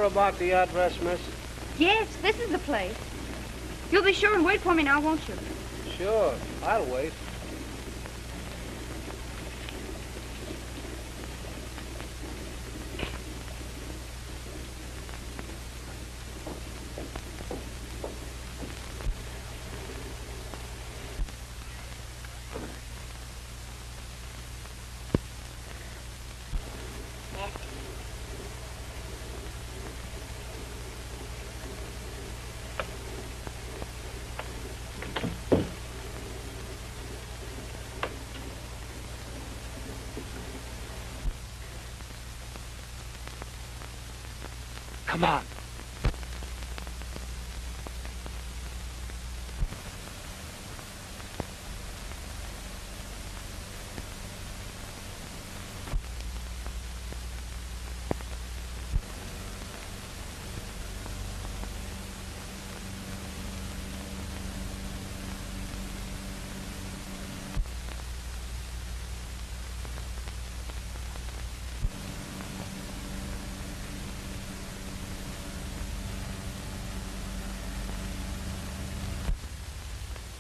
sure about the address, miss? Yes, this is the place. You'll be sure and wait for me now, won't you? Sure, I'll wait. Come on.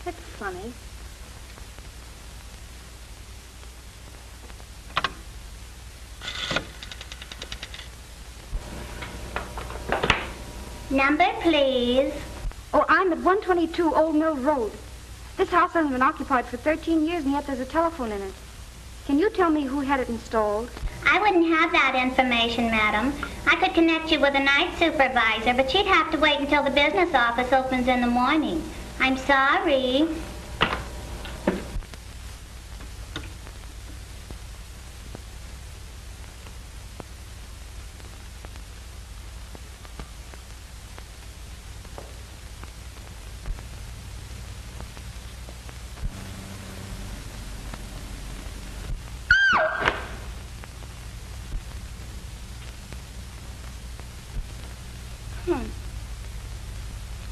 That's funny. Number, please. Oh, I'm at 122 Old Mill Road. This house hasn't been occupied for 13 years, and yet there's a telephone in it. Can you tell me who had it installed? I wouldn't have that information, madam. I could connect you with a night supervisor, but she'd have to wait until the business office opens in the morning. I'm sorry.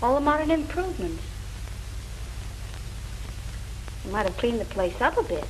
All the modern improvements. You might have cleaned the place up a bit.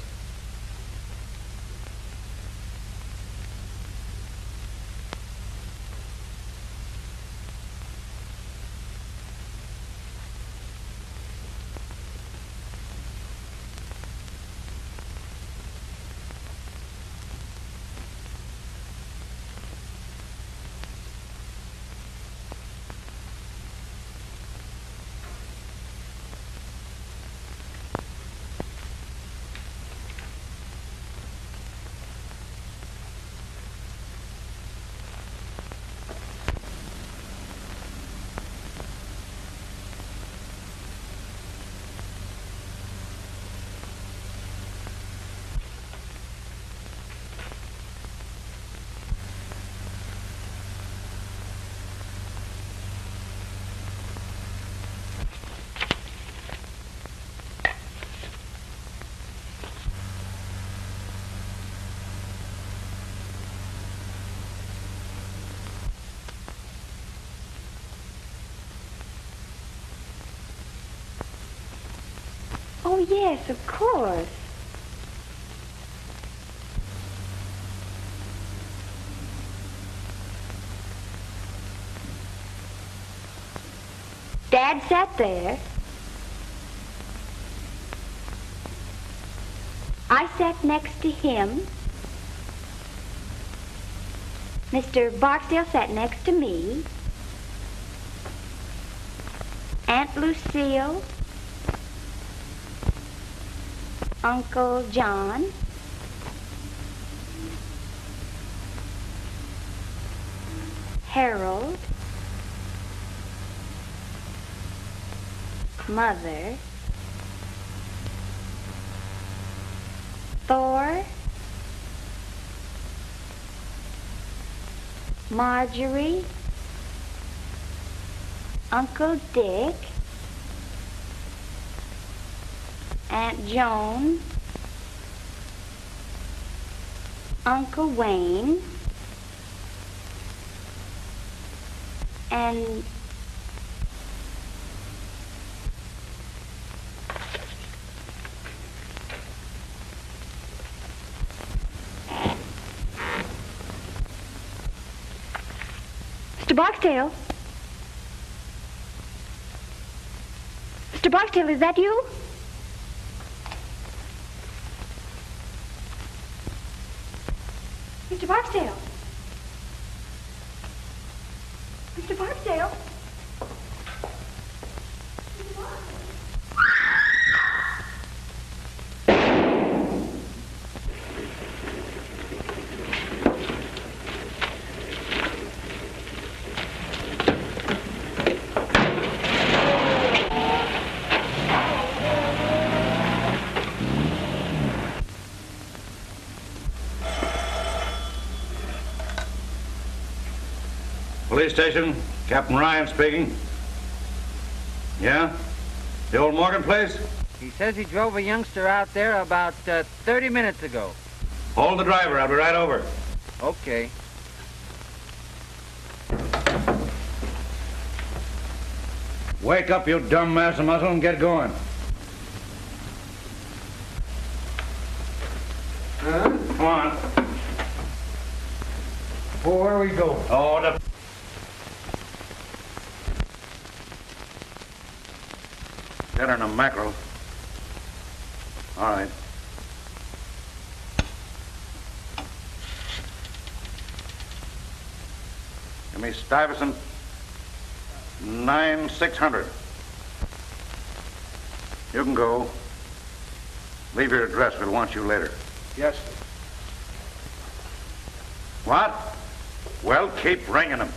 Oh, yes, of course. Dad sat there. I sat next to him. Mr. Barksdale sat next to me. Aunt Lucille. Uncle John. Harold. Mother. Thor. Marjorie. Uncle Dick. Aunt Joan. Uncle Wayne. And Mr. Barksdale? Mr. Barksdale, is that you? Mr. Barksdale? Mr. Barksdale? Police station, Captain Ryan speaking. Yeah? The old Morgan place? He says he drove a youngster out there about 30 minutes ago. Hold the driver, I'll be right over. Okay. Wake up, you dumb mass of muscle, and get going. Huh? Come on. Well, where are we going? Oh, the... Dinner and a mackerel. All right. Give me Stuyvesant 9600. You can go. Leave your address. We'll want you later. Yes, sir. What? Well, keep ringing them.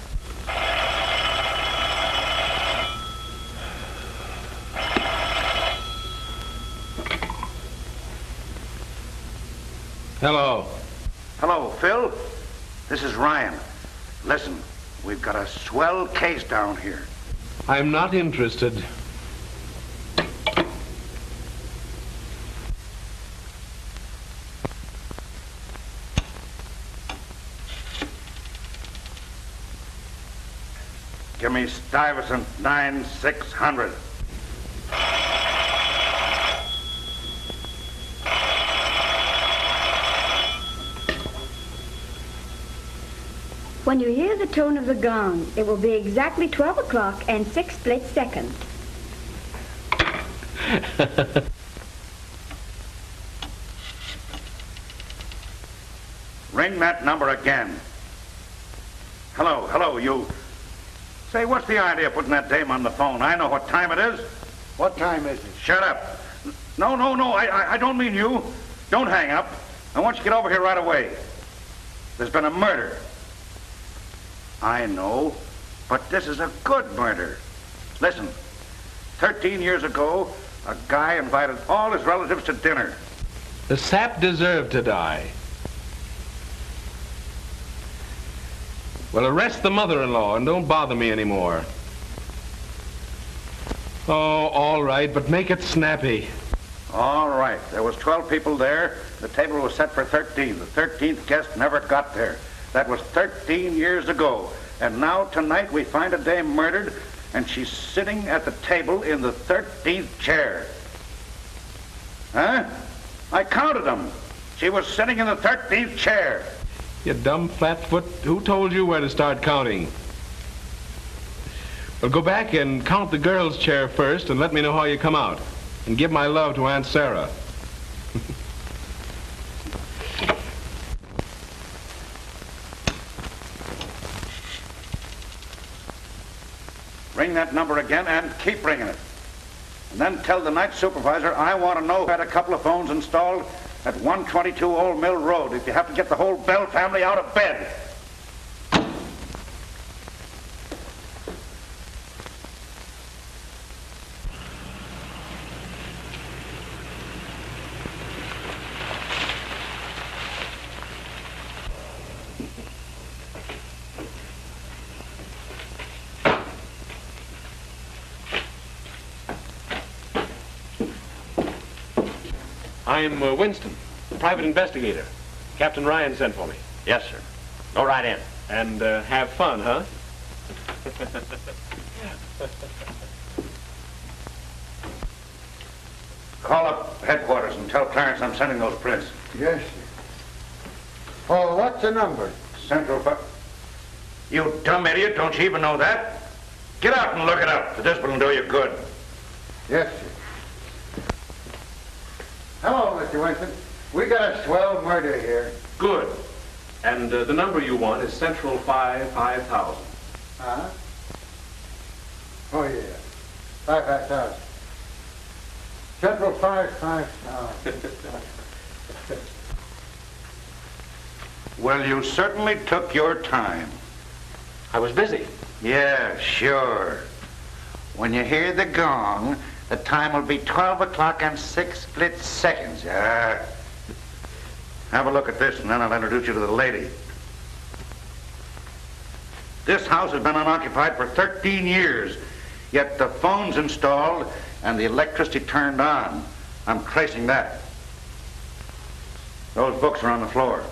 Hello. Hello, Phil. This is Ryan. Listen, we've got a swell case down here. I'm not interested. Give me Stuyvesant 9600. When you hear the tone of the gong, it will be exactly 12 o'clock and 6 split seconds. Ring that number again. Hello, you. Say, what's the idea of putting that dame on the phone? I know what time it is. What time is it? Shut up. No, I don't mean you. Don't hang up. I want you to get over here right away. There's been a murder. I know, but this is a good murder. Listen, 13 years ago, a guy invited all his relatives to dinner. The sap deserved to die. Well, arrest the mother-in-law and don't bother me anymore. Oh, all right, but make it snappy. All right. There was 12 people there. The table was set for 13. The 13th guest never got there. That was 13 years ago. And now tonight we find a dame murdered, and she's sitting at the table in the 13th chair. Huh? I counted them. She was sitting in the 13th chair. You dumb flatfoot. Who told you where to start counting? Well, go back and count the girl's chair first and let me know how you come out. And give my love to Aunt Sarah. Ring that number again and keep ringing it. And then tell the night supervisor I want to know if I had a couple of phones installed at 122 Old Mill Road if you have to get the whole Bell family out of bed. I'm Winston, private investigator. Captain Ryan sent for me. Yes, sir. Go right in. And have fun, huh? Call up headquarters and tell Clarence I'm sending those prints. Yes, sir. Oh, what's the number? Central... You dumb idiot, don't you even know that? Get out and look it up. This will do you good. Yes, sir. Hello, Mr. Winston. We got a swell murder here. Good. And the number you want is Central 5000. Huh? Oh, yeah. 5,000. Central 5,000. Well, you certainly took your time. I was busy. Yeah, sure. When you hear the gong, the time will be 12 o'clock and 6 split seconds. Have a look at this, and then I'll introduce you to the lady. This house has been unoccupied for 13 years, yet the phone's installed and the electricity turned on. I'm tracing that. Those books are on the floor.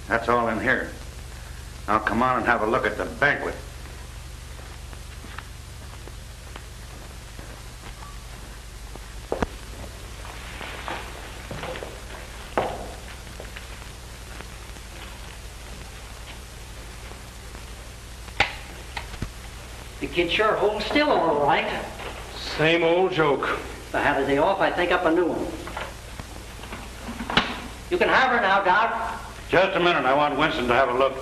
That's all in here. Now come on and have a look at the banquet. The kid sure holds still all right. Same old joke. If I had a day off, I'd think up a new one. You can have her now, Doc. Just a minute. I want Winston to have a look.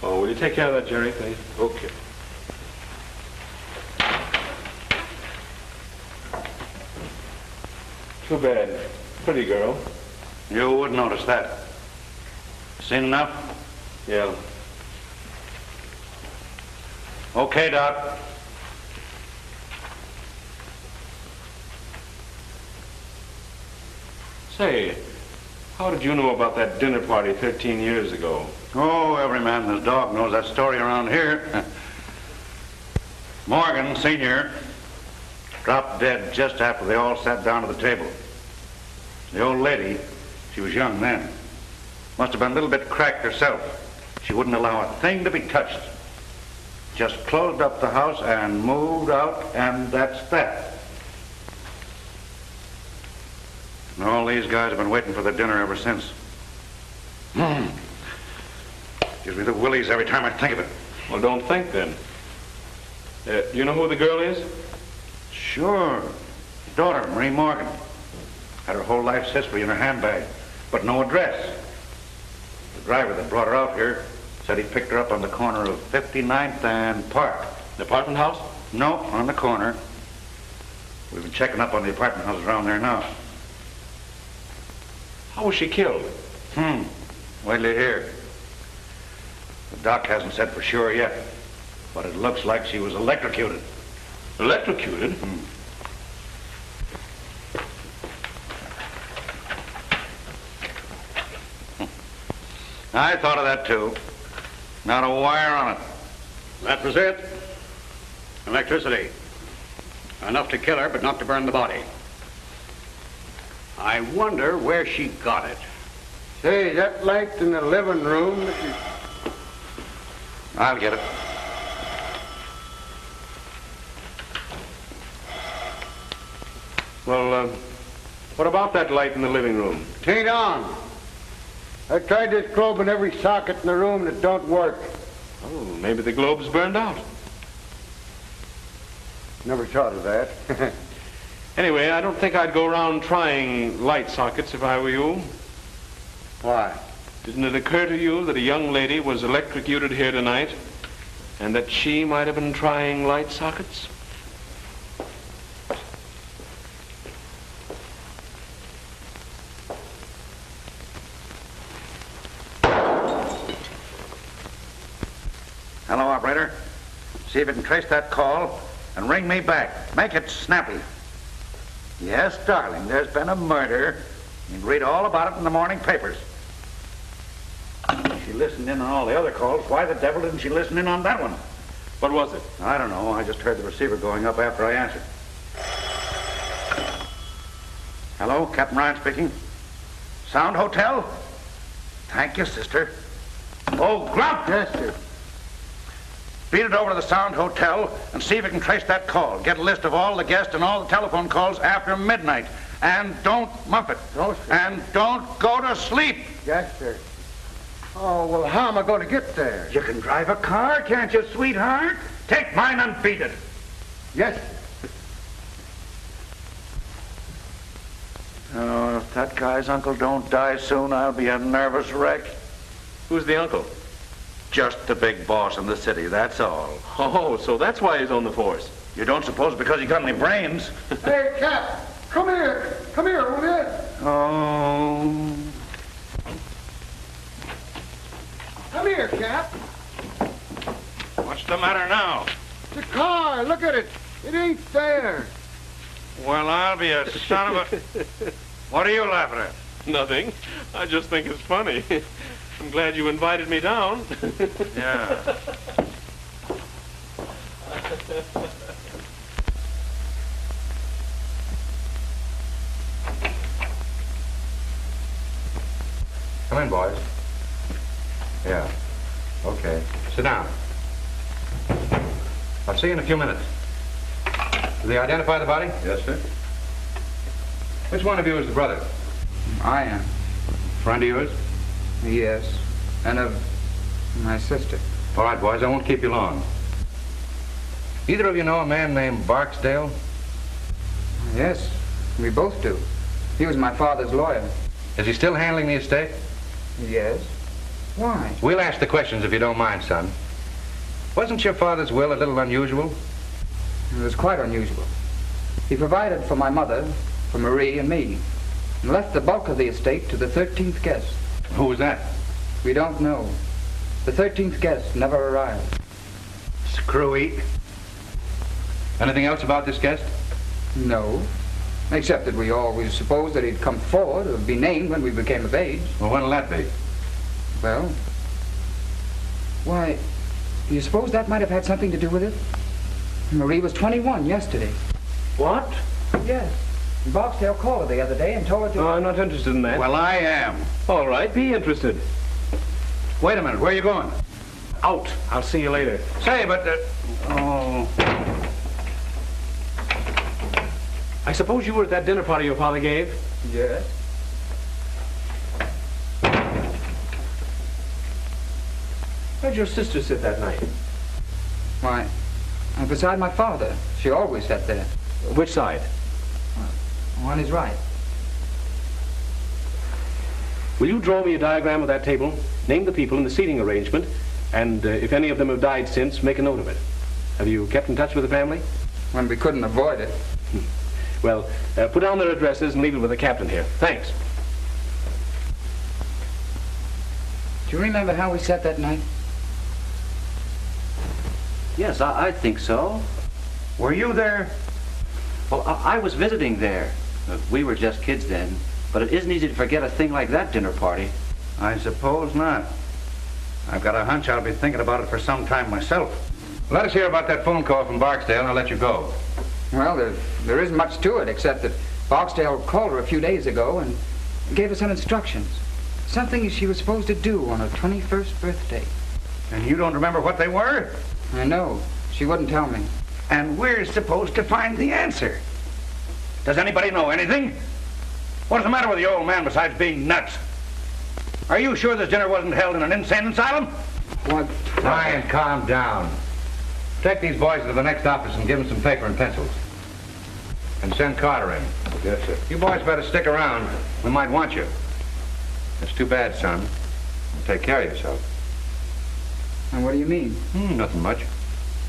Oh, will you take care of that, Jerry, please? Okay. Too bad. Pretty girl. You wouldn't notice that. Seen enough? Yeah. Okay, Doc. Say, how did you know about that dinner party 13 years ago? Oh, every man and his dog knows that story around here. Morgan, Sr., dropped dead just after they all sat down to the table. The old lady, she was young then, must have been a little bit cracked herself. She wouldn't allow a thing to be touched. Just closed up the house and moved out, and that's that. And all these guys have been waiting for the dinner ever since. Gives me the willies every time I think of it. Well, don't think then. You know who the girl is? Sure. Daughter, Marie Morgan. Had her whole life's history in her handbag, but no address. The driver that brought her out here said he picked her up on the corner of 59th and Park. The apartment house? No, on the corner. We've been checking up on the apartment houses around there now. How was she killed? Wait till you hear. The doc hasn't said for sure yet, but it looks like she was electrocuted. Electrocuted? I thought of that too. Not a wire on it. That was it. Electricity. Enough to kill her, but not to burn the body. I wonder where she got it. Say, that light in the living room... I'll get it. Well, what about that light in the living room? Tain't on. I tried this globe in every socket in the room and it don't work. Oh, maybe the globe's burned out. Never thought of that. Anyway, I don't think I'd go around trying light sockets if I were you. Why? Didn't it occur to you that a young lady was electrocuted here tonight and that she might have been trying light sockets? Hello, operator. See if you can trace that call and ring me back. Make it snappy. Yes, darling, there's been a murder. You can read all about it in the morning papers. She listened in on all the other calls. Why the devil didn't she listen in on that one? What was it? I don't know. I just heard the receiver going up after I answered. Hello, Captain Ryan speaking. Sound Hotel? Thank you, sister. Oh, Grump! Yes, sir. Beat it over to the Sound Hotel and see if you can trace that call. Get a list of all the guests and all the telephone calls after midnight. And don't muff it. No, sir. And don't go to sleep. Yes, sir. Oh, well, how am I going to get there? You can drive a car, can't you, sweetheart? Take mine and beat it. Yes, sir. Oh, if that guy's uncle don't die soon, I'll be a nervous wreck. Who's the uncle? Just the big boss in the city, that's all. Oh, so that's why he's on the force. You don't suppose because he got any brains? Hey, Cap, come here. Come here, will you? Oh. Come here, Cap. What's the matter now? The car, look at it. It ain't there. Well, I'll be a son of a... What are you laughing at? Nothing. I just think it's funny. I'm glad you invited me down. Yeah. Come in, boys. Yeah. Okay. Sit down. I'll see you in a few minutes. Did they identify the body? Yes, sir. Which one of you is the brother? I am. Friend of yours? Yes. And of my sister. All right, boys, I won't keep you long. Either of you know a man named Barksdale? Yes, we both do. He was my father's lawyer. Is he still handling the estate? Yes. Why? We'll ask the questions if you don't mind, son. Wasn't your father's will a little unusual? It was quite unusual. He provided for my mother, for Marie and me, and left the bulk of the estate to the 13th Guest. Who was that? We don't know. The 13th Guest never arrived. Screwy. Anything else about this guest? No. Except that we always supposed that he'd come forward or be named when we became of age. Well, when'll that be? Well, why, do you suppose that might have had something to do with it? Marie was 21 yesterday. What? Yes. Barksdale called her the other day and told her to... Oh, I'm not interested in that. Well, I am. All right, be interested. Wait a minute, where are you going? Out. I'll see you later. Say, but... Oh. I suppose you were at that dinner party your father gave? Yes. Where'd your sister sit that night? Why, beside my father. She always sat there. Which side? On his right. Will you draw me a diagram of that table, name the people in the seating arrangement, and if any of them have died since, make a note of it. Have you kept in touch with the family? When we couldn't avoid it. Well, put down their addresses and leave it with the captain here. Thanks. Do you remember how we sat that night? Yes, I think so. Were you there? Well, I was visiting there. We were just kids then, but it isn't easy to forget a thing like that dinner party. I suppose not. I've got a hunch I'll be thinking about it for some time myself. Let us hear about that phone call from Barksdale and I'll let you go. Well, there isn't much to it, except that Barksdale called her a few days ago and gave her some instructions. Something she was supposed to do on her 21st birthday. And you don't remember what they were? I know. She wouldn't tell me. And we're supposed to find the answer. Does anybody know anything? What's the matter with the old man besides being nuts? Are you sure this dinner wasn't held in an insane asylum? What? Ryan, calm down. Take these boys to the next office and give them some paper and pencils. And send Carter in. Yes, sir. You boys better stick around. We might want you. It's too bad, son. Take care of yourself. And what do you mean? Nothing much.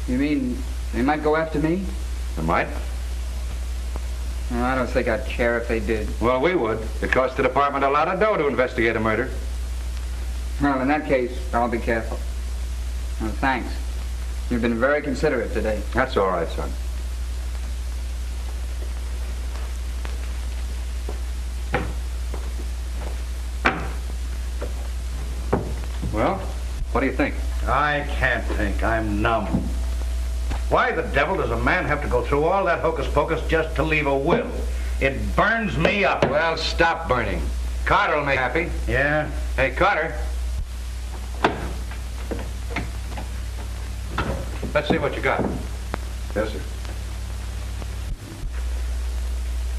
You mean they might go after me? They might. Well, I don't think I'd care if they did. Well, we would. It costs the department a lot of dough to investigate a murder. Well, in that case, I'll be careful. Well, thanks. You've been very considerate today. That's all right, son. Well, what do you think? I can't think. I'm numb. Why the devil does a man have to go through all that hocus pocus just to leave a will? It burns me up. Well, stop burning. Carter will make happy. Yeah? Hey, Carter. Let's see what you got. Yes, sir.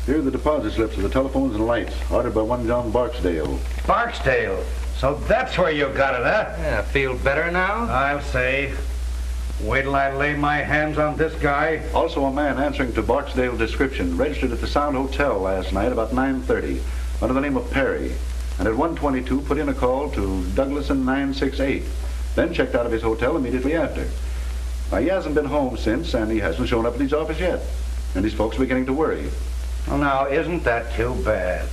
Here are the deposit slips of the telephones and lights, ordered by one John Barksdale. Barksdale? So that's where you got it, huh? Yeah, feel better now? I'll say. Wait till I lay my hands on this guy. Also a man answering to Barksdale's description, registered at the Sound Hotel last night about 9:30, under the name of Perry, and at 1:22 put in a call to Douglason 968, then checked out of his hotel immediately after. Now, he hasn't been home since, and he hasn't shown up at his office yet, and his folks are beginning to worry. Well, now, isn't that too bad?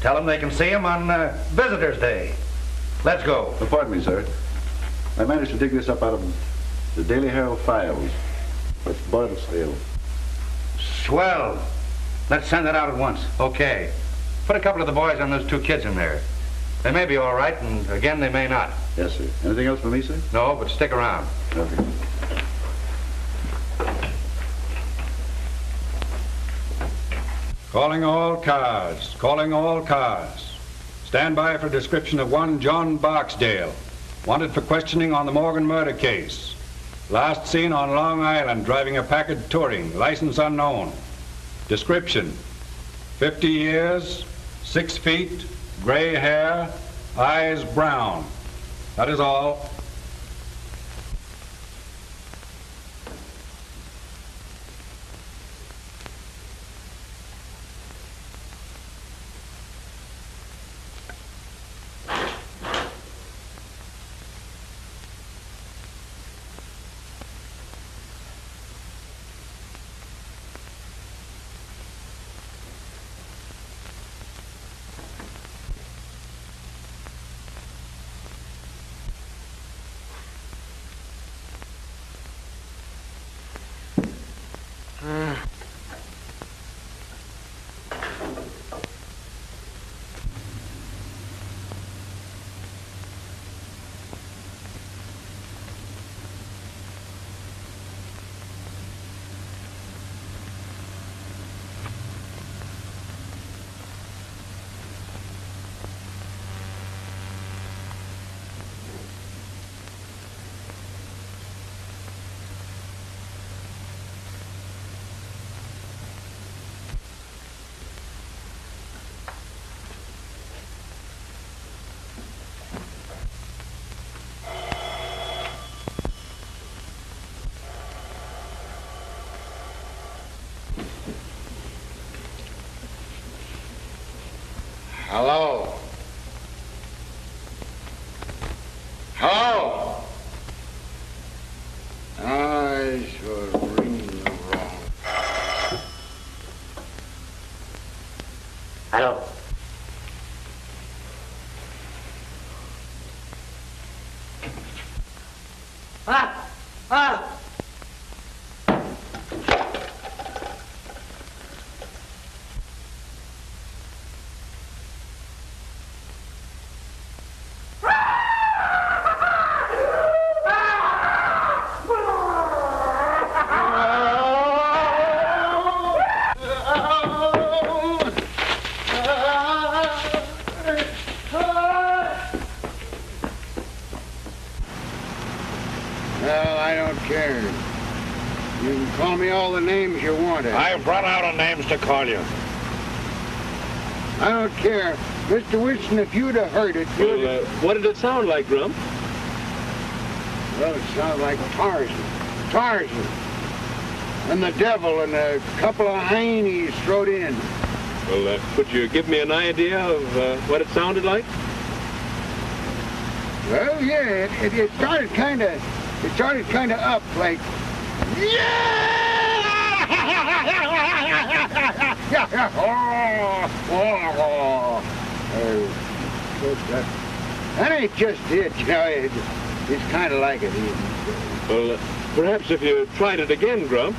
Tell them they can see him on Visitor's Day. Let's go. Oh, pardon me, sir. I managed to dig this up out of the Daily Herald files. It's Barksdale. Swell. Let's send it out at once. Okay. Put a couple of the boys on those two kids in there. They may be all right, and again, they may not. Yes, sir. Anything else for me, sir? No, but stick around. Okay. Calling all cars. Calling all cars. Stand by for description of one John Barksdale, wanted for questioning on the Morgan murder case. Last seen on Long Island driving a Packard Touring, license unknown. Description: 50 years, 6 feet, gray hair, eyes brown. That is all. Hello? Hello? I should ring the wrong. Hello? Ah! Ah! Well, I don't care. You can call me all the names you want. I've run out of names to call you. I don't care. Mr. Wilson, if you'd have heard it, you'd have... What did it sound like, Grump? Well, it sounded like Tarzan. Tarzan. And the devil and a couple of hyenas thrown in. Well, could you give me an idea of what it sounded like? Well, yeah, it started kind of... It started kind of up, like... That ain't just it, you know. It's kind of like it. Well, perhaps if you tried it again, Grump.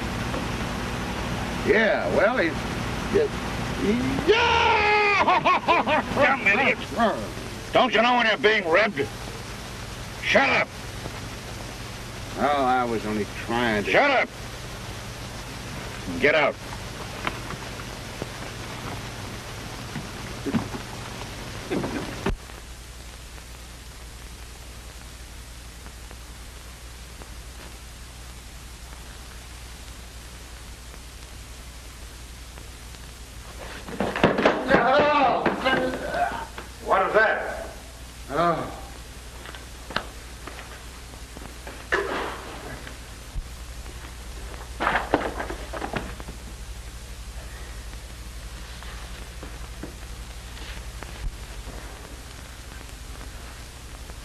Yeah, well, it's... Dumb idiot. Don't you know when you're being ribbed? Shut up. Oh, I was only trying to... Shut up. Get out.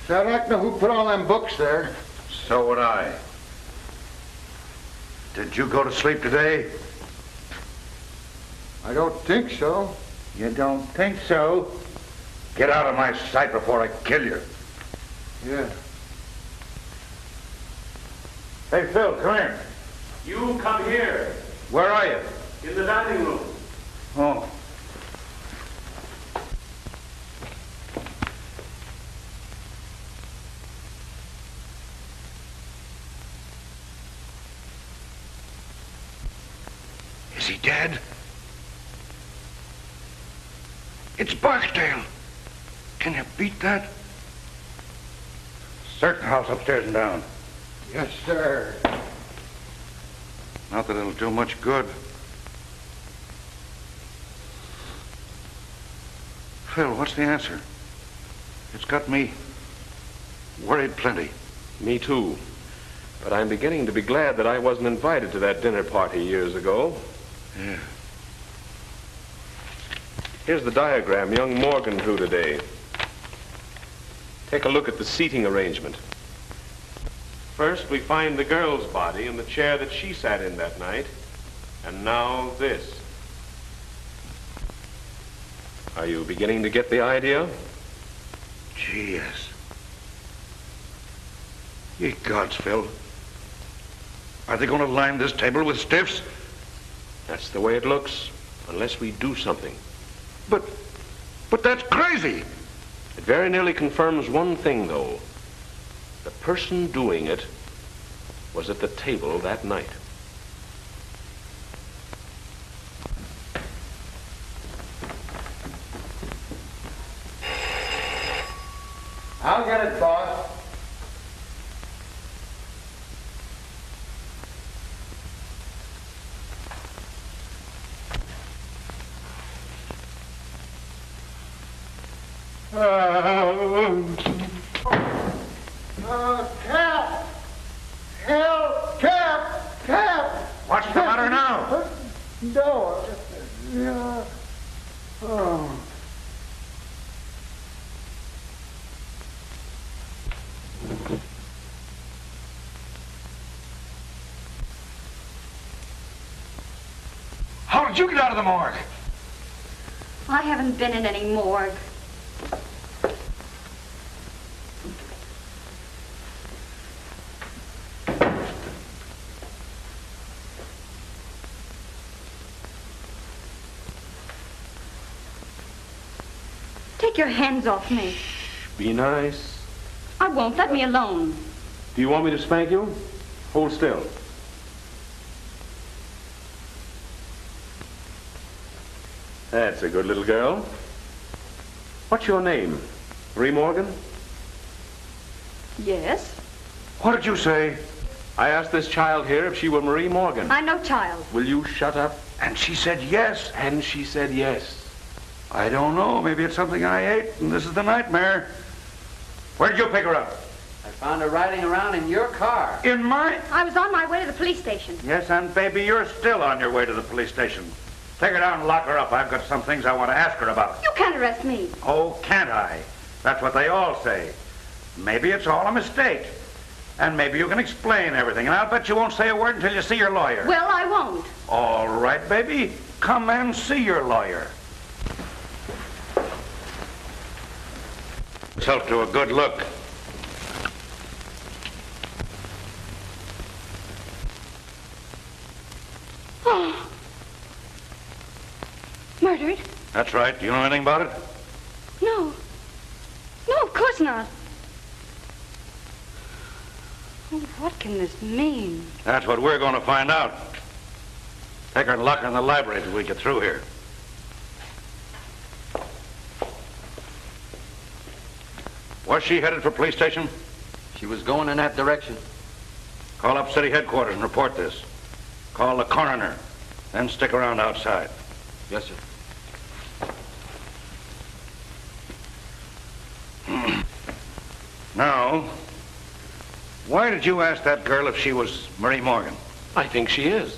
So I'd like to know who put all them books there. So would I. Did you go to sleep today? I don't think so. You don't think so? Get out of my sight before I kill you. Yeah. Hey, Phil, come here. You come here. Where are you? In the dining room. Oh. Is he dead? It's Barksdale. Can you beat that? Search the house upstairs and down. Yes, sir. Not that it'll do much good. Phil, what's the answer? It's got me worried plenty. Me too. But I'm beginning to be glad that I wasn't invited to that dinner party years ago. Yeah. Here's the diagram young Morgan drew today. Take a look at the seating arrangement. First, we find the girl's body in the chair that she sat in that night. And now this. Are you beginning to get the idea? Gee, yes. Ye gods, Phil. Are they going to line this table with stiffs? That's the way it looks, unless we do something. But that's crazy. It very nearly confirms one thing, though. The person doing it was at the table that night. I'll get it, boss. Cap! Help! Cap! What's the matter now? No. Yeah. Oh. How did you get out of the morgue? I haven't been in any morgue. Take your hands off me. Be nice. I won't. Let me alone. Do you want me to spank you? Hold still. That's a good little girl. What's your name? Marie Morgan? Yes? What did you say? I asked this child here if she were Marie Morgan. I'm no child. Will you shut up? And she said yes. And she said yes. I don't know. Maybe it's something I ate, and this is the nightmare. Where did you pick her up? I found her riding around in your car. In my... I was on my way to the police station. Yes, and baby, you're still on your way to the police station. Take her down and lock her up. I've got some things I want to ask her about. You can't arrest me. Oh, can't I? That's what they all say. Maybe it's all a mistake. And maybe you can explain everything. And I'll bet you won't say a word until you see your lawyer. Well, I won't. All right, baby. Come and see your lawyer. Yourself to a good look. Oh. Murdered? That's right. Do you know anything about it? No. No, of course not. Oh, what can this mean? That's what we're going to find out. Take her and lock her in the library till we get through here. Was she headed for police station? She was going in that direction. Call up city headquarters and report this. Call the coroner. Then stick around outside. Yes, sir. Now, why did you ask that girl if she was Marie Morgan? I think she is.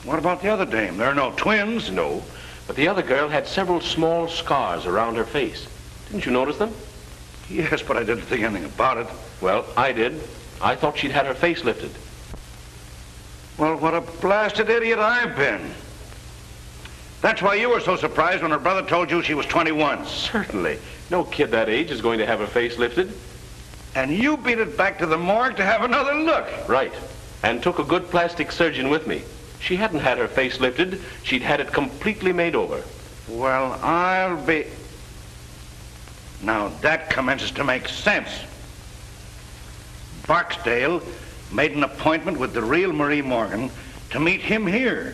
What about the other dame? There are no twins. No, but the other girl had several small scars around her face. Didn't you notice them? Yes, but I didn't think anything about it. Well, I did. I thought she'd had her face lifted. Well, what a blasted idiot I've been. That's why you were so surprised when her brother told you she was 21. Certainly. No kid that age is going to have her face lifted. And you beat it back to the morgue to have another look. Right. And took a good plastic surgeon with me. She hadn't had her face lifted. She'd had it completely made over. Well, I'll be... Now, that commences to make sense. Barksdale made an appointment with the real Marie Morgan to meet him here.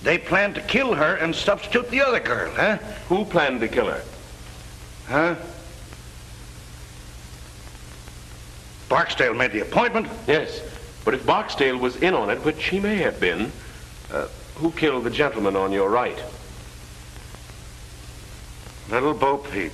They planned to kill her and substitute the other girl, huh? Who planned to kill her? Huh? Barksdale made the appointment? Yes, but if Barksdale was in on it, which he may have been, who killed the gentleman on your right? Little Bo Peep.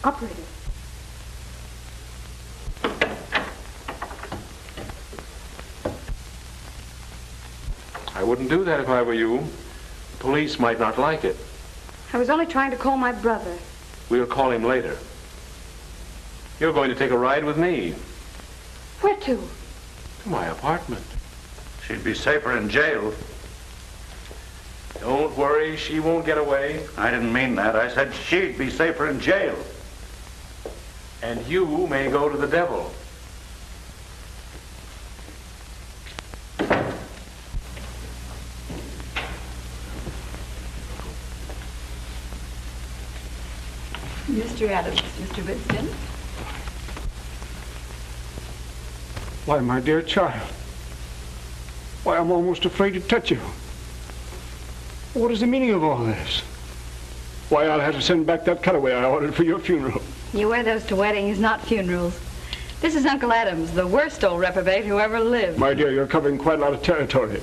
Operator. I wouldn't do that if I were you. The police might not like it. I was only trying to call my brother. We'll call him later. You're going to take a ride with me. Where to? To my apartment. She'd be safer in jail. Don't worry, she won't get away. I didn't mean that. I said she'd be safer in jail. And you may go to the devil. Mr. Adams, Mr. Winston. Why, my dear child. Why, I'm almost afraid to touch you. What is the meaning of all this? Why, I'll have to send back that cutaway I ordered for your funeral. You wear those to weddings, not funerals. This is Uncle Adams, the worst old reprobate who ever lived. My dear, you're covering quite a lot of territory.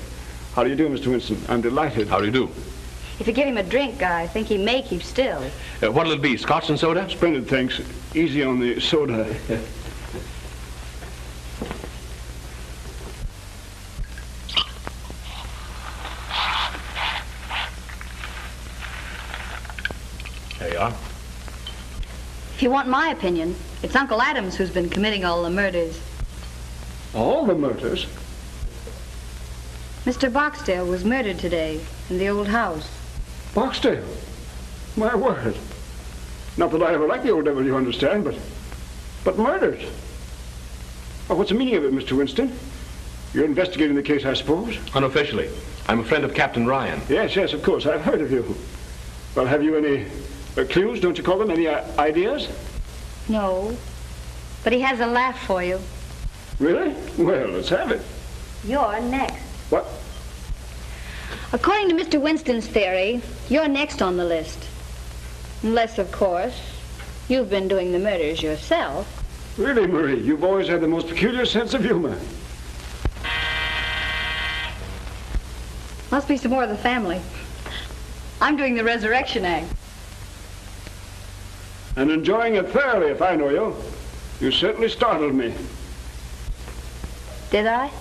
How do you do, Mr. Winston? I'm delighted. How do you do? If you give him a drink, I think he may keep still. What'll it be, scotch and soda? Splendid, thanks. Easy on the soda. There you are. If you want my opinion, it's Uncle Adams who's been committing all the murders. All the murders? Mr. Barksdale was murdered today in the old house. Barksdale? My word. Not that I ever liked the old devil, you understand, but murdered. Oh, what's the meaning of it, Mr. Winston? You're investigating the case, I suppose? Unofficially. I'm a friend of Captain Ryan. Yes, of course. I've heard of you. Well, have you any clues, don't you call them? Any ideas? No, but he has a laugh for you. Really? Well, let's have it. You're next. What? According to Mr. Winston's theory, you're next on the list. Unless, of course, you've been doing the murders yourself. Really, Marie, you've always had the most peculiar sense of humor. Must be some more of the family. I'm doing the resurrection act. And enjoying it thoroughly, if I know you. You certainly startled me. Did I?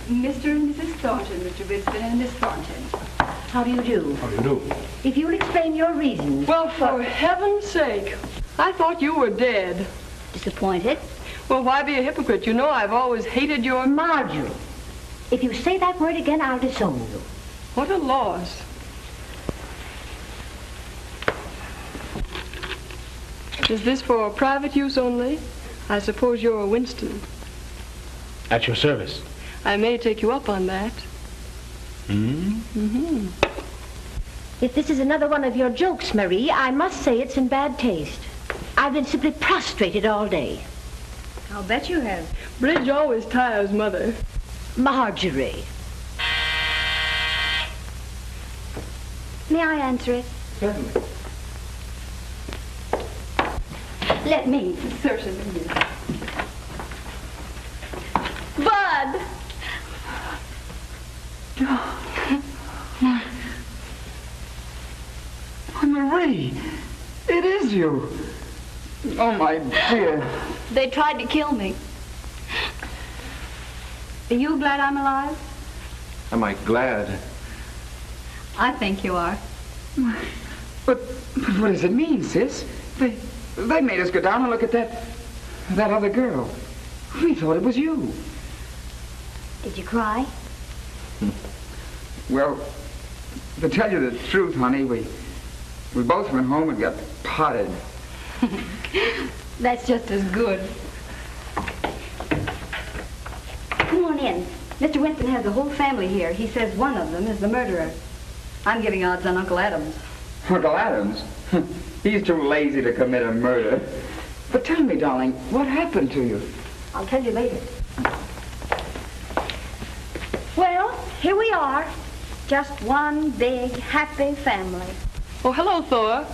Mr. and Mrs. Thornton, Mr. Winston and Miss Thornton. How do you do? How do you do? If you'll explain your reasons. Well, for heaven's sake, I thought you were dead. Disappointed? Well, why be a hypocrite? You know I've always hated your... Marjorie, if you say that word again, I'll disown you. What a loss. Is this for private use only? I suppose you're a Winston. At your service. I may take you up on that. Mm-hmm. If this is another one of your jokes, Marie, I must say it's in bad taste. I've been simply prostrated all day. I'll bet you have. Bridge always tires Mother. Marjorie. May I answer it? Certainly. Let me. Certainly. Bud! Marie, it is you. Oh, my dear. They tried to kill me. Are you glad I'm alive? Am I glad? I think you are. But what does it mean, sis? They made us go down and look at that other girl. We thought it was you. Did you cry? Well, to tell you the truth, honey, we both went home and got potted. That's just as good. Come on in. Mr. Winston has the whole family here. He says one of them is the murderer. I'm giving odds on Uncle Adams. Uncle Adams? He's too lazy to commit a murder. But tell me, darling, what happened to you? I'll tell you later. Well, here we are. Just one big, happy family. Oh, hello, Thor.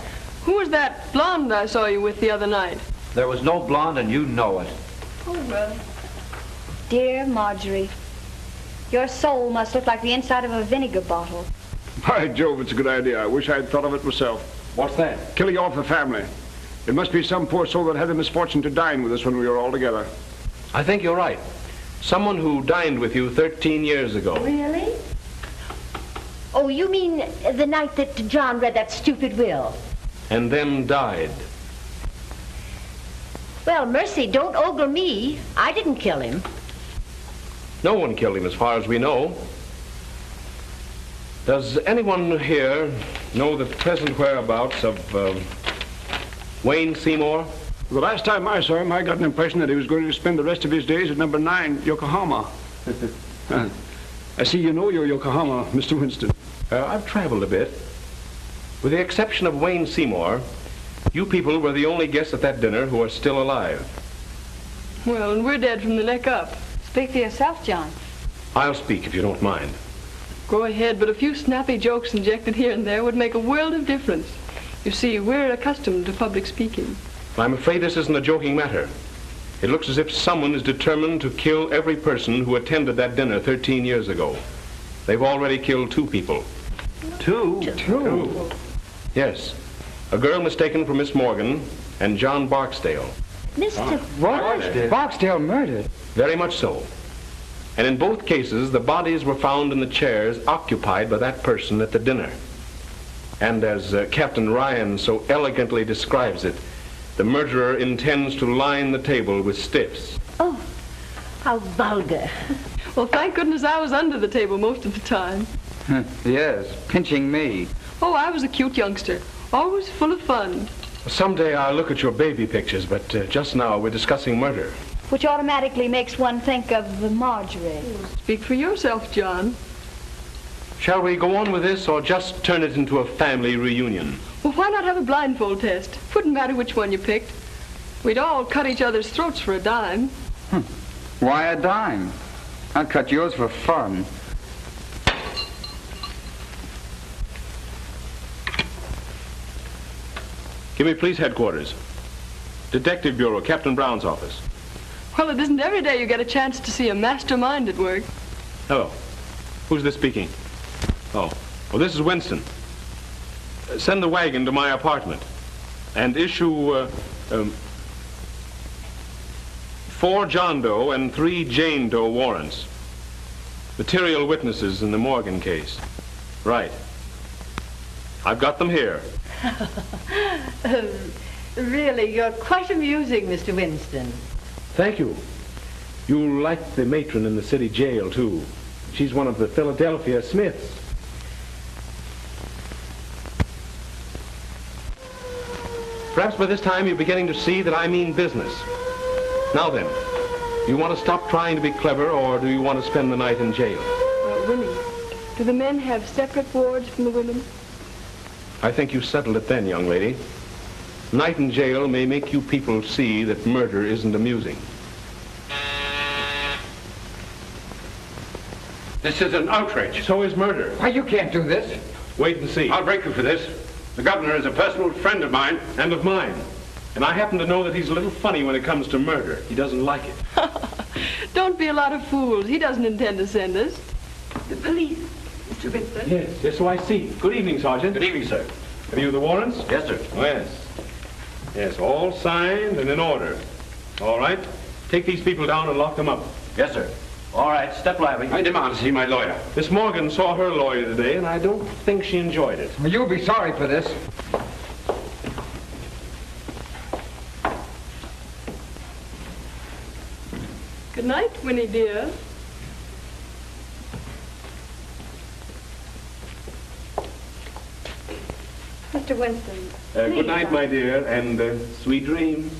Who was that blonde I saw you with the other night? There was no blonde, and you know it. Oh, well. Dear Marjorie, your soul must look like the inside of a vinegar bottle. By Jove, it's a good idea. I wish I'd thought of it myself. What's that? Killing off the family. It must be some poor soul that had the misfortune to dine with us when we were all together. I think you're right. Someone who dined with you 13 years ago. Really? Oh, you mean the night that John read that stupid will? And then died. Well, mercy, don't ogle me. I didn't kill him. No one killed him as far as we know. Does anyone here know the present whereabouts of Wayne Seymour? The last time I saw him, I got an impression that he was going to spend the rest of his days at number 9, Yokohama. I see you know your Yokohama, Mr. Winston. I've traveled a bit. With the exception of Wayne Seymour, you people were the only guests at that dinner who are still alive. Well, and we're dead from the neck up. Speak for yourself, John. I'll speak if you don't mind. Go ahead, but a few snappy jokes injected here and there would make a world of difference. You see, we're accustomed to public speaking. I'm afraid this isn't a joking matter. It looks as if someone is determined to kill every person who attended that dinner 13 years ago. They've already killed 2 people. Two? Two? Yes. A girl mistaken for Miss Morgan and John Barksdale. Mr. What? Barksdale murdered? Very much so. And in both cases, the bodies were found in the chairs occupied by that person at the dinner. And as Captain Ryan so elegantly describes it, the murderer intends to line the table with stiffs. Oh, how vulgar. Well, thank goodness I was under the table most of the time. Yes, pinching me. Oh, I was a cute youngster. Always full of fun. Someday I'll look at your baby pictures, but just now we're discussing murder. Which automatically makes one think of Marjorie. Speak for yourself, John. Shall we go on with this or just turn it into a family reunion? Well, why not have a blindfold test? Wouldn't matter which one you picked. We'd all cut each other's throats for a dime. Why a dime? I'd cut yours for fun. Give me police headquarters. Detective Bureau, Captain Brown's office. Well, it isn't every day you get a chance to see a mastermind at work. Hello. Who's this speaking? Oh, well, this is Winston. Send the wagon to my apartment and issue 4 John Doe and 3 Jane Doe warrants. Material witnesses in the Morgan case. Right. I've got them here. Really, you're quite amusing, Mr. Winston. Thank you. You'll like the matron in the city jail, too. She's one of the Philadelphia Smiths. Perhaps by this time you're beginning to see that I mean business. Now then, do you want to stop trying to be clever, or do you want to spend the night in jail? Winnie, do the men have separate wards from the women? I think you settled it then, young lady. Night in jail may make you people see that murder isn't amusing. This is an outrage. So is murder. Why, you can't do this. Wait and see. I'll break you for this. The governor is a personal friend of mine. And of mine. And I happen to know that he's a little funny when it comes to murder. He doesn't like it. Don't be a lot of fools. He doesn't intend to send us. The police, Mr. Vincent. Yes, so I see. Good evening, Sergeant. Good evening, sir. Have you the warrants? Yes, sir. Oh, yes. Yes, all signed and in order. All right. Take these people down and lock them up. Yes, sir. All right, step lively. I demand to see my lawyer. Miss Morgan saw her lawyer today, and I don't think she enjoyed it. Well, you'll be sorry for this. Good night, Winnie dear. Mr. Winston. Good night, my dear, and sweet dreams.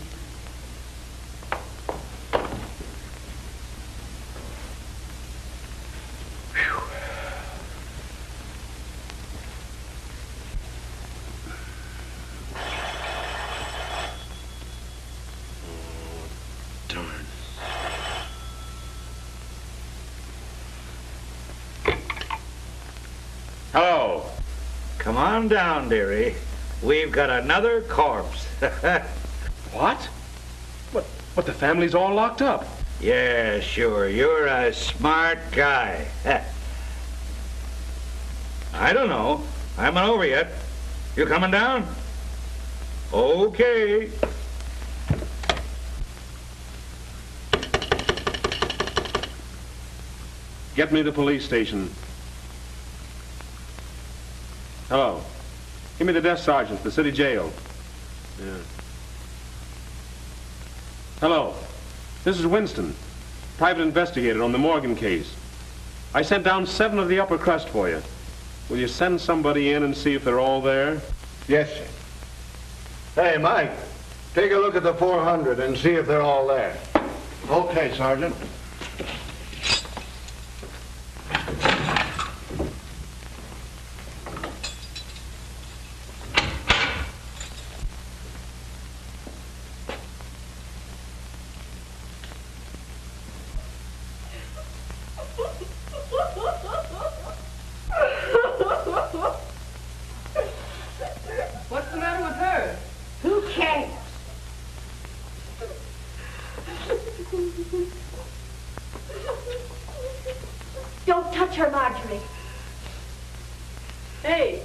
Hello. Come on down, dearie. We've got another corpse. What? But the family's all locked up. Yeah, sure. You're a smart guy. I don't know. I haven't over yet. You coming down? Okay. Get me to the police station. Hello. Give me the desk sergeant, the city jail. Yeah. Hello. This is Winston, private investigator on the Morgan case. I sent down 7 of the upper crust for you. Will you send somebody in and see if they're all there? Yes, sir. Hey, Mike, take a look at the 400 and see if they're all there. Okay, Sergeant. What's the matter with her? Who cares? Don't touch her, Marjorie. Hey,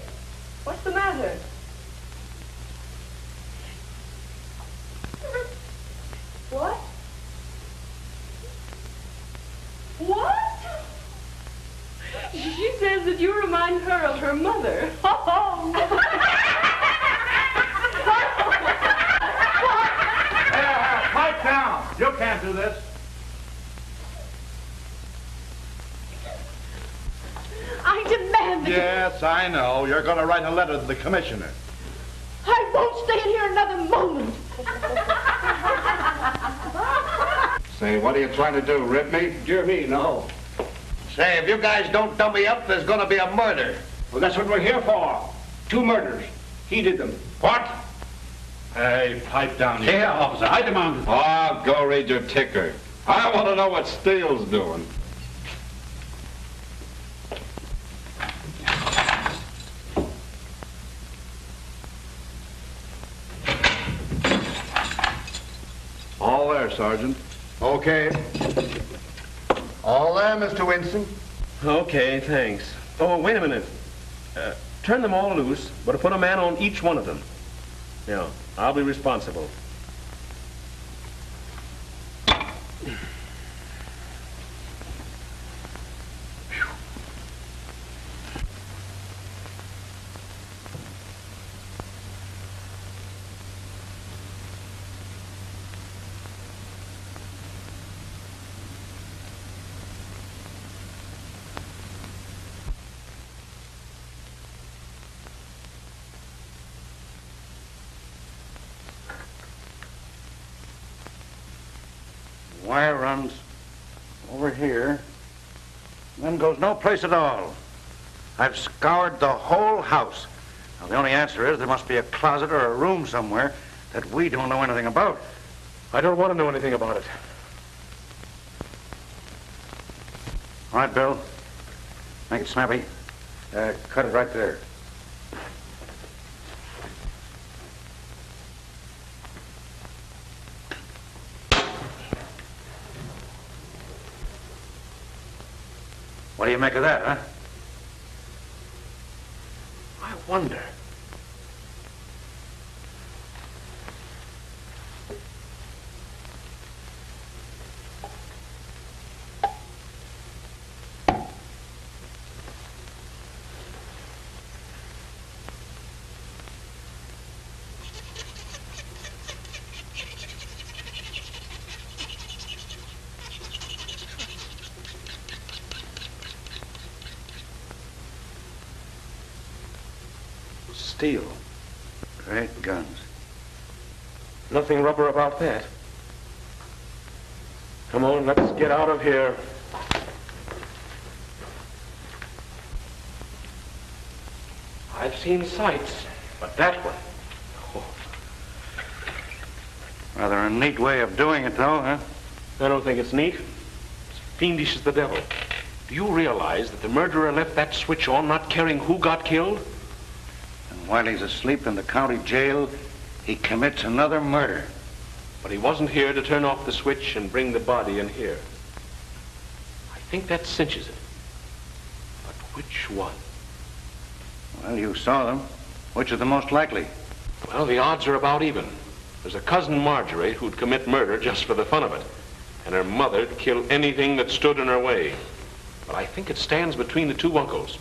what's the matter? What? What? She says that you remind her of her mother. Pipe down. You can't do this. I demand that Yes, I know. You're going to write a letter to the commissioner. I won't stay in here another moment. Say, what are you trying to do, rip me? Dear me, no. Say, if you guys don't dumb me up, there's going to be a murder. Well, that's what we're here for. 2 murders. He did them. What? Hey, pipe down here. Yeah, officer, I demand it. Oh, go read your ticker. I want to know what Steele's doing. All there, Sergeant. Okay. All there, Mr. Winston? Okay, thanks. Oh, wait a minute. Turn them all loose, but put a man on each one of them. Yeah, I'll be responsible. Wire runs over here, then goes no place at all. I've scoured the whole house. Now, the only answer is there must be a closet or a room somewhere that we don't know anything about. I don't want to know anything about it. All right, Bill. Make it snappy. Cut it right there. What do you make of that, huh? I wonder. Steel. Great guns. Nothing rubber about that. Come on, let's get out of here. I've seen sights, but that one... Rather a neat way of doing it, though, huh? I don't think it's neat. It's fiendish as the devil. Do you realize that the murderer left that switch on, not caring who got killed? And while he's asleep in the county jail, he commits another murder. But he wasn't here to turn off the switch and bring the body in here. I think that cinches it. But which one? Well, you saw them. Which is the most likely? Well, the odds are about even. There's a cousin Marjorie who'd commit murder just for the fun of it. And her mother'd kill anything that stood in her way. But I think it stands between the two uncles.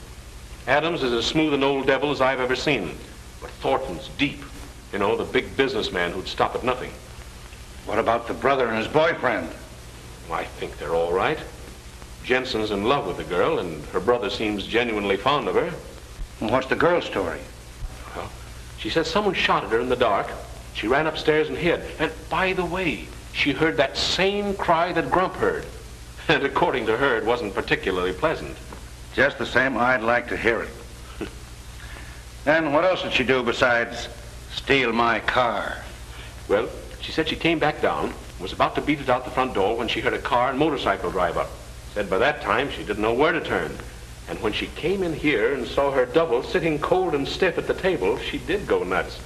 Adams is as smooth an old devil as I've ever seen. But Thornton's deep. You know, the big businessman who'd stop at nothing. What about the brother and his boyfriend? I think they're all right. Jensen's in love with the girl, and her brother seems genuinely fond of her. Well, what's the girl's story? Well, she says someone shot at her in the dark. She ran upstairs and hid. And by the way, she heard that same cry that Grump heard. And according to her, it wasn't particularly pleasant. Just the same, I'd like to hear it. Then what else did she do besides steal my car? Well, she said she came back down, was about to beat it out the front door when she heard a car and motorcycle drive up. Said by that time she didn't know where to turn. And when she came in here and saw her double sitting cold and stiff at the table, she did go nuts.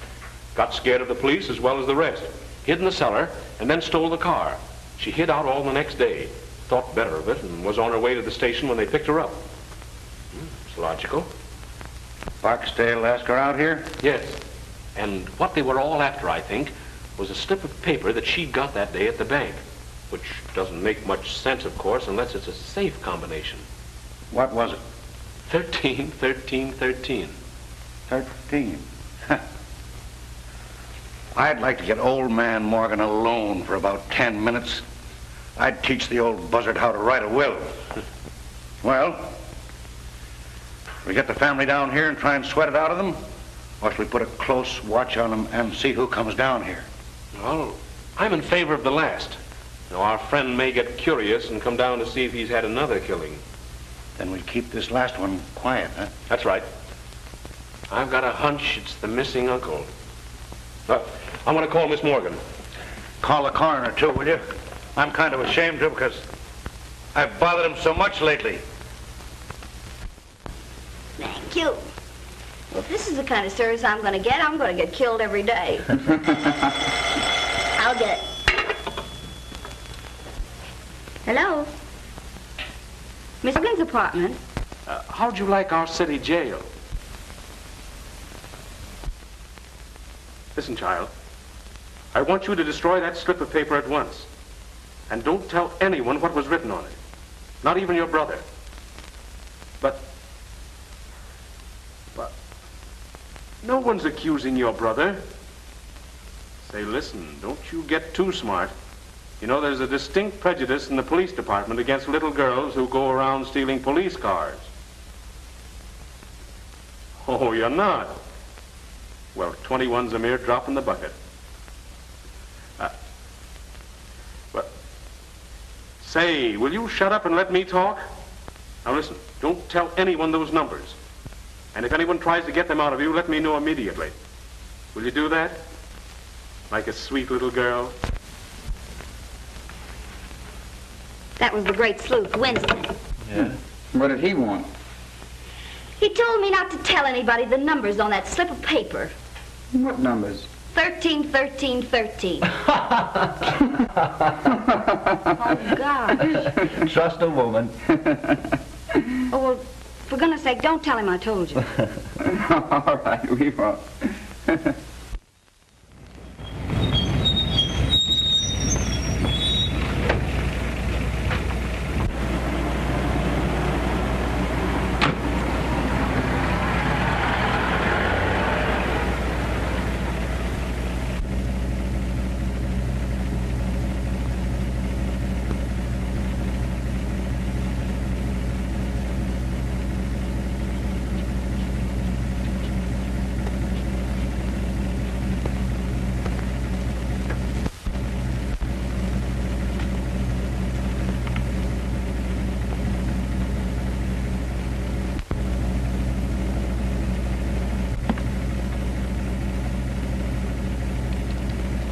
Got scared of the police as well as the rest. Hid in the cellar and then stole the car. She hid out all the next day. Thought better of it and was on her way to the station when they picked her up. It's logical. Barksdale asked her out here? Yes. And what they were all after, I think, was a slip of paper that she'd got that day at the bank. Which doesn't make much sense, of course, unless it's a safe combination. What was it? 13, 13, 13. 13. I'd like to get old man Morgan alone for about 10 minutes. I'd teach the old buzzard how to write a will. Well, we get the family down here and try and sweat it out of them? Or should we put a close watch on them and see who comes down here? Well, I'm in favor of the last. Now, our friend may get curious and come down to see if he's had another killing. Then we'll keep this last one quiet, huh? That's right. I've got a hunch it's the missing uncle. I'm going to call Miss Morgan. Call the coroner, too, will you? I'm kind of ashamed to because I've bothered him so much lately. Thank you. Well, if this is the kind of service I'm going to get killed every day. I'll get it. Hello? Miss Morgan's apartment. How'd you like our city jail? Listen, child. I want you to destroy that slip of paper at once. And don't tell anyone what was written on it. Not even your brother. But no one's accusing your brother. Say, listen, don't you get too smart. You know, there's a distinct prejudice in the police department against little girls who go around stealing police cars. Oh, you're not? Well, 21's a mere drop in the bucket. But, say, will you shut up and let me talk? Now listen, don't tell anyone those numbers. And if anyone tries to get them out of you, let me know immediately. Will you do that? like a sweet little girl. That was the great sleuth, Winston. Yeah? What did he want? He told me not to tell anybody the numbers on that slip of paper. What numbers? 13, 13, 13. Oh, gosh. Trust a woman. Oh, well, for goodness sake, don't tell him I told you. All right, we won't.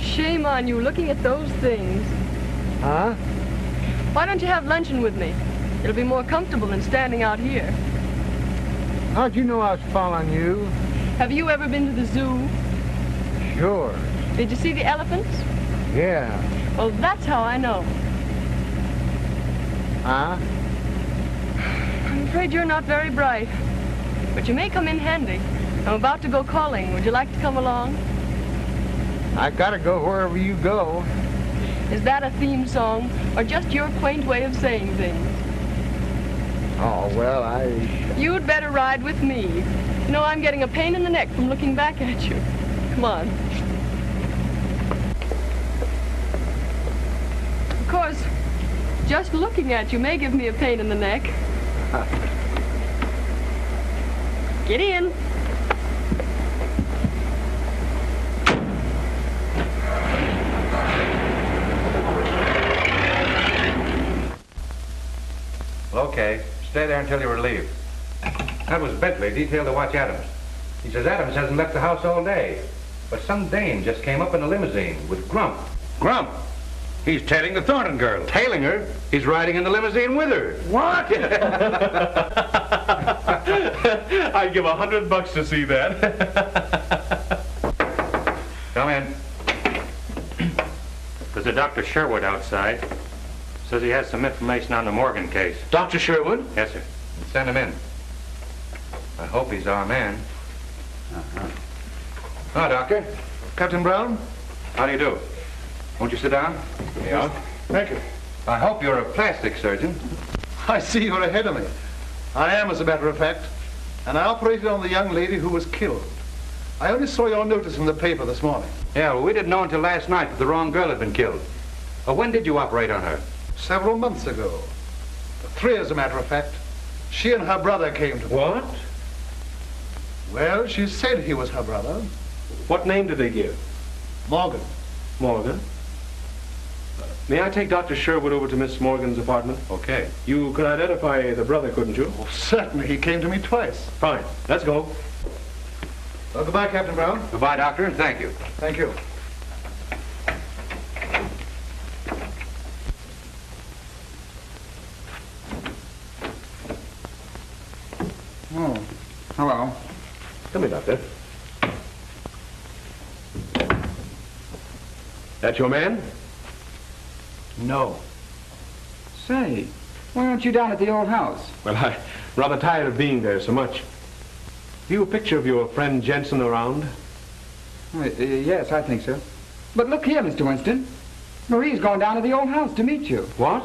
Shame on you looking at those things. Huh? Why don't you have luncheon with me? It'll be more comfortable than standing out here. How'd you know I was following you? Have you ever been to the zoo? Sure. Did you see the elephants? Yeah. Well, that's how I know. Huh? I'm afraid you're not very bright. But you may come in handy. I'm about to go calling. Would you like to come along? I gotta go wherever you go. Is that a theme song, or just your quaint way of saying things? Oh, well, You'd better ride with me. You know, I'm getting a pain in the neck from looking back at you. Come on. Of course, just looking at you may give me a pain in the neck. Get in. Okay, stay there until you're relieved. That was Bentley, detailed to watch Adams. He says Adams hasn't left the house all day. But some dame just came up in a limousine with Grump. Grump? He's tailing the Thornton girl. Tailing her? He's riding in the limousine with her. What? I'd give $100 to see that. Come in. There's a Dr. Sherwood outside. Says he has some information on the Morgan case. Dr. Sherwood? Yes, sir. Send him in. I hope he's our man. Hi, Doctor. Captain Brown? How do you do? Won't you sit down? Yeah. Thank you. I hope you're a plastic surgeon. I see you're ahead of me. I am, as a matter of fact. And I operated on the young lady who was killed. I only saw your notice in the paper this morning. Yeah, well, we didn't know until last night that the wrong girl had been killed. When did you operate on her? Several months ago. 3, as a matter of fact. She and her brother came to me. What? Well, she said he was her brother. What name did they give? Morgan. Morgan. May I take Dr. Sherwood over to Miss Morgan's apartment? Okay. You could identify the brother, couldn't you? Oh, certainly. He came to me twice. Fine. Let's go. Well, goodbye, Captain Brown. Goodbye, Doctor, and thank you. Thank you. Oh, hello. Come in, Doctor. That your man? No. Say, why aren't you down at the old house? Well, I'm rather tired of being there so much. Have you a picture of your friend Jensen around? Yes, I think so. But look here, Mr. Winston. Marie's gone down to the old house to meet you. What?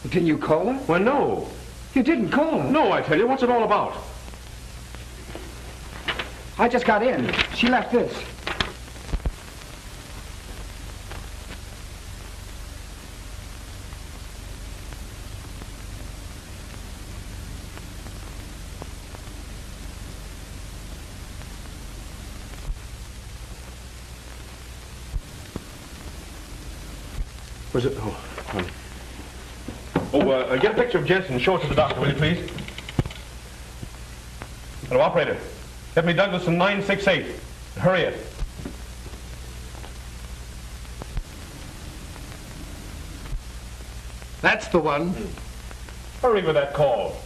Didn't you call her? Well, no. You didn't call her? No, I tell you. What's it all about? I just got in. She left this. Was it? Oh, get a picture of Jensen and show it to the doctor, will you, please? Hello, operator. Get me Douglas in 968. Hurry it. That's the one. Hurry with that call.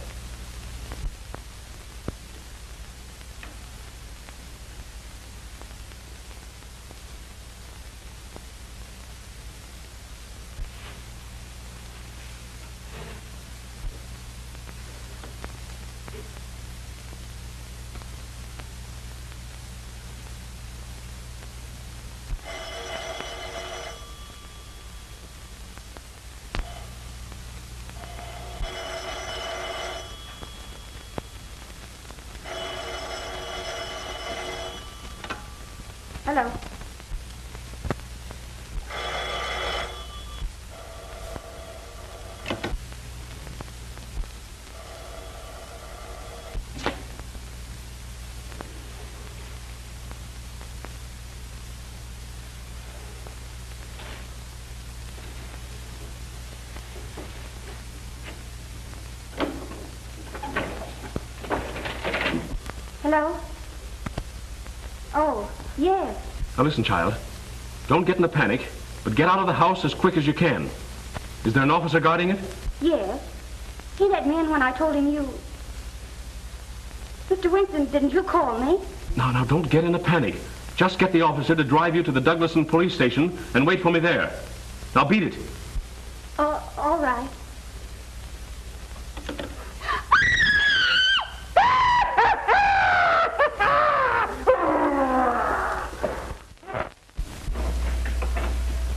Hello. Hello? Oh, yes. Now listen, child. Don't get in a panic, but get out of the house as quick as you can. Is there an officer guarding it? Yes. He let me in when I told him you... Mr. Winston, didn't you call me? Now, don't get in a panic. Just get the officer to drive you to the Douglaston police station and wait for me there. Now beat it. All right.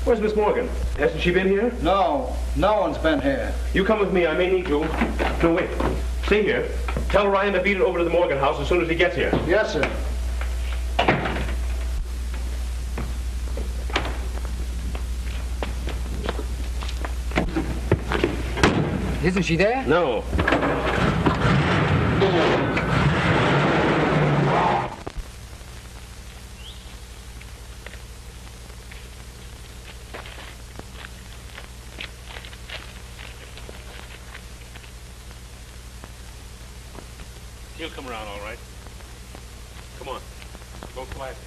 Where's Miss Morgan? Hasn't she been here? No one's been here. You come with me. I may need you. No, wait. Stay here. Tell Ryan to beat it over to the Morgan house as soon as he gets here. Yes, sir. Isn't she there? No. He'll come around all right. Come on. Go quietly.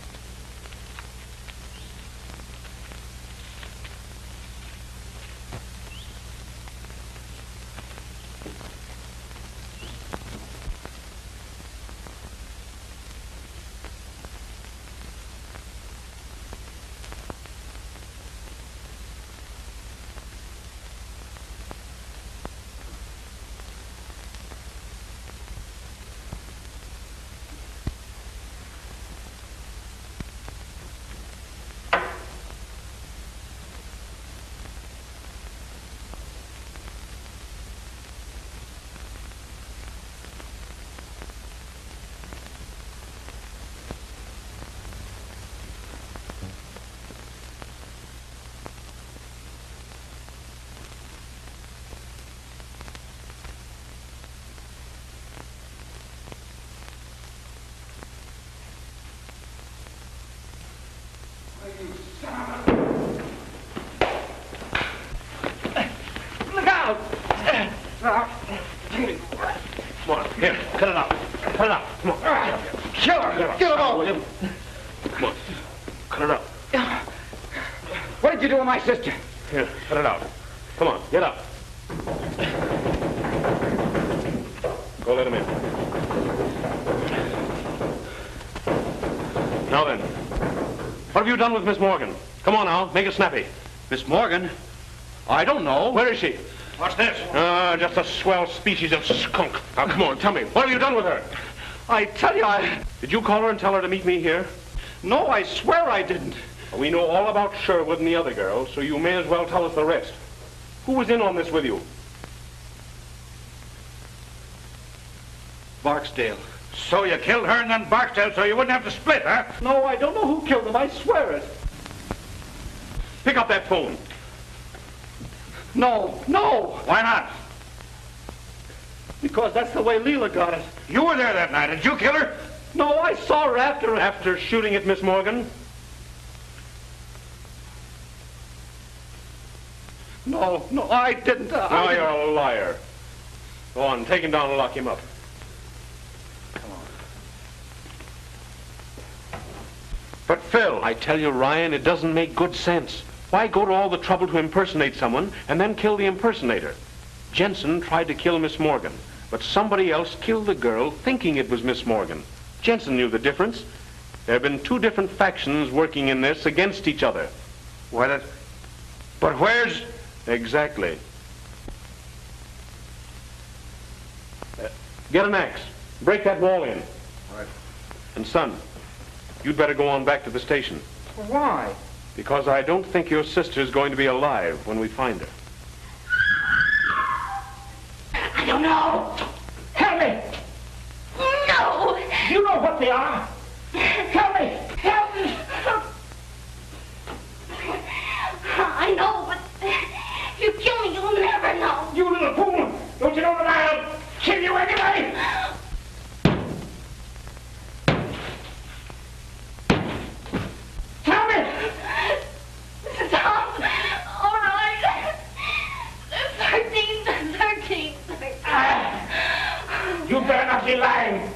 Look out! Come on, here, cut it out. Cut it out. Come on. Kill her! Kill her all! Come on. Cut it out. What did you do with my sister? Here, cut it out. Come on, get up. Go let him in. Now then, what have you done with Miss Morgan? Come on now, make it snappy. Miss Morgan? I don't know. Where is she? What's this? Just a swell species of skunk. Now, come on, tell me, what have you done with her? I tell you, Did you call her and tell her to meet me here? No, I swear I didn't. We know all about Sherwood and the other girl, so you may as well tell us the rest. Who was in on this with you? Barksdale. So you killed her and then Barksdale so you wouldn't have to split, huh? No, I don't know who killed them. I swear it. Pick up that phone. No. Why not? Because that's the way Leela got it. You were there that night. Did you kill her? No, I saw her After shooting at Miss Morgan? No, I didn't. No, you're a liar. Go on, take him down and lock him up. Come on. But Phil... I tell you, Ryan, it doesn't make good sense. Why go to all the trouble to impersonate someone and then kill the impersonator? Jensen tried to kill Miss Morgan, but somebody else killed the girl thinking it was Miss Morgan. Jensen knew the difference. There have been two different factions working in this against each other. But where's... Exactly. Get an axe. Break that wall in. Right. And son, you'd better go on back to the station. Why? Because I don't think your sister's going to be alive when we find her. I don't know. Help me. No. You know what they are. Help me. Help me. I know, but if you kill me, you'll never know. You little fool. Don't you know that I'll kill you anyway? Help me. Stop. All right. 13. You better not be lying.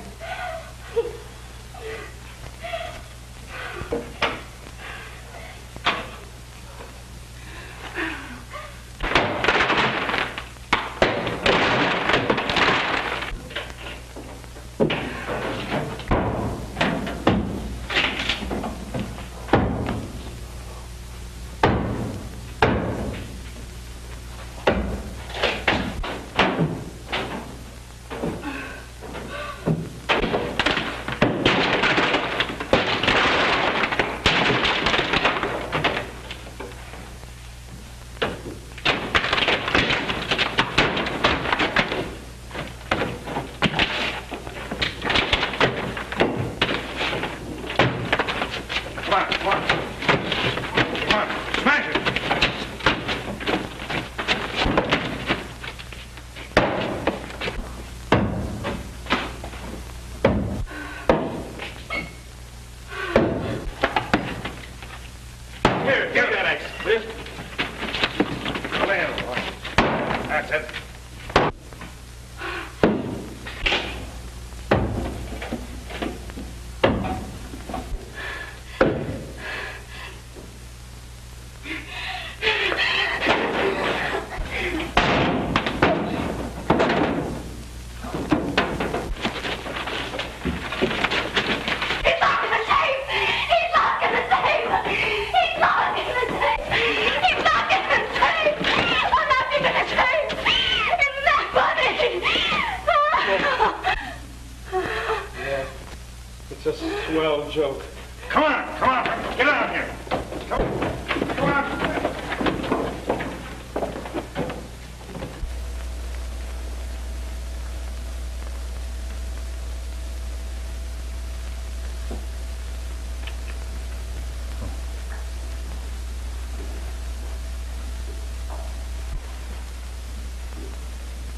It's a swell joke. Come on. Get out of here. Come on.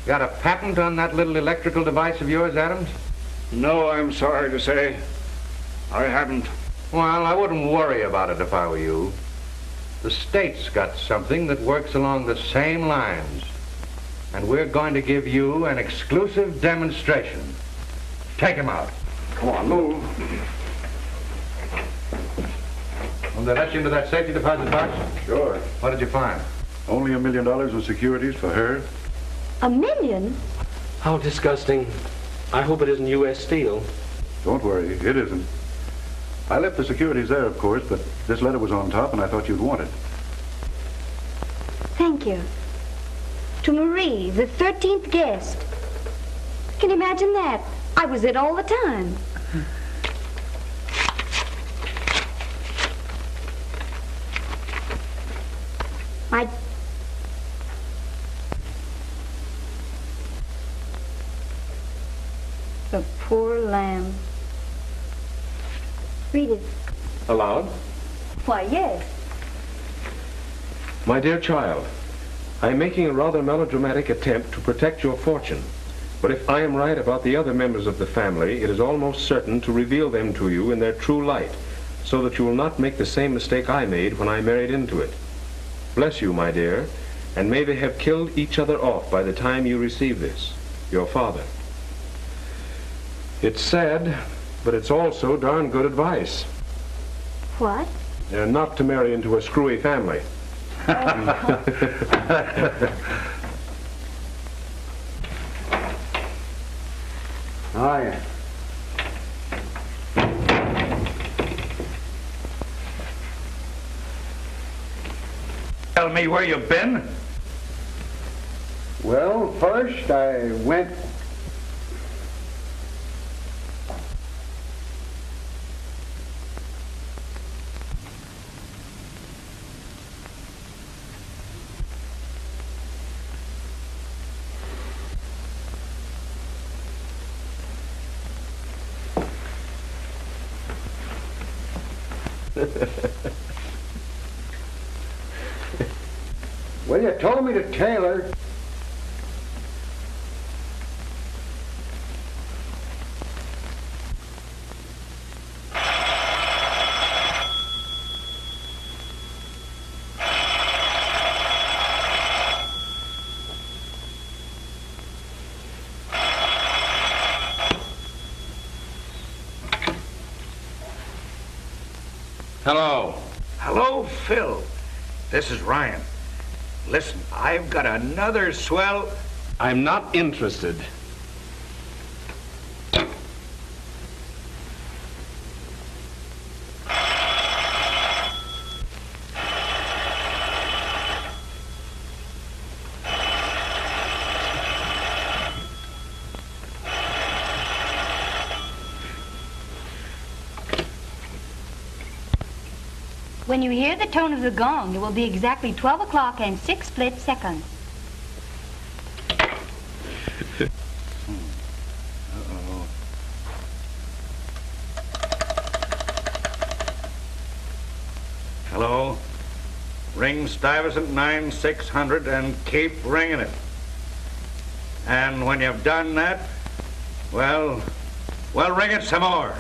Got a patent on that little electrical device of yours, Adams? No, I'm sorry to say. I haven't. Well, I wouldn't worry about it if I were you. The state's got something that works along the same lines. And we're going to give you an exclusive demonstration. Take him out. Come on, move. Will they let you into that safety deposit box? Sure. What did you find? Only $1 million in securities for her. $1 million? How disgusting. I hope it isn't U.S. Steel. Don't worry, it isn't. I left the securities there, of course, but this letter was on top, and I thought you'd want it. Thank you. To Marie, the 13th guest. Can you imagine that? I was it all the time. The poor lamb. Read it. Aloud? Why, yes. My dear child, I am making a rather melodramatic attempt to protect your fortune. But if I am right about the other members of the family, it is almost certain to reveal them to you in their true light, so that you will not make the same mistake I made when I married into it. Bless you, my dear, and may they have killed each other off by the time you receive this. Your father. It's sad, but it's also darn good advice. What? Not to marry into a screwy family. Oh, yeah. Tell me where you've been. Well, first I went... Well, you told me to tailor. Hello. Hello, Phil. This is Ryan. Listen, I've got another swell... I'm not interested. When you hear the tone of the gong, it will be exactly 12 o'clock and 6 split seconds. Uh-oh. Hello? Ring Stuyvesant 9600 and keep ringing it. And when you've done that, well, ring it some more.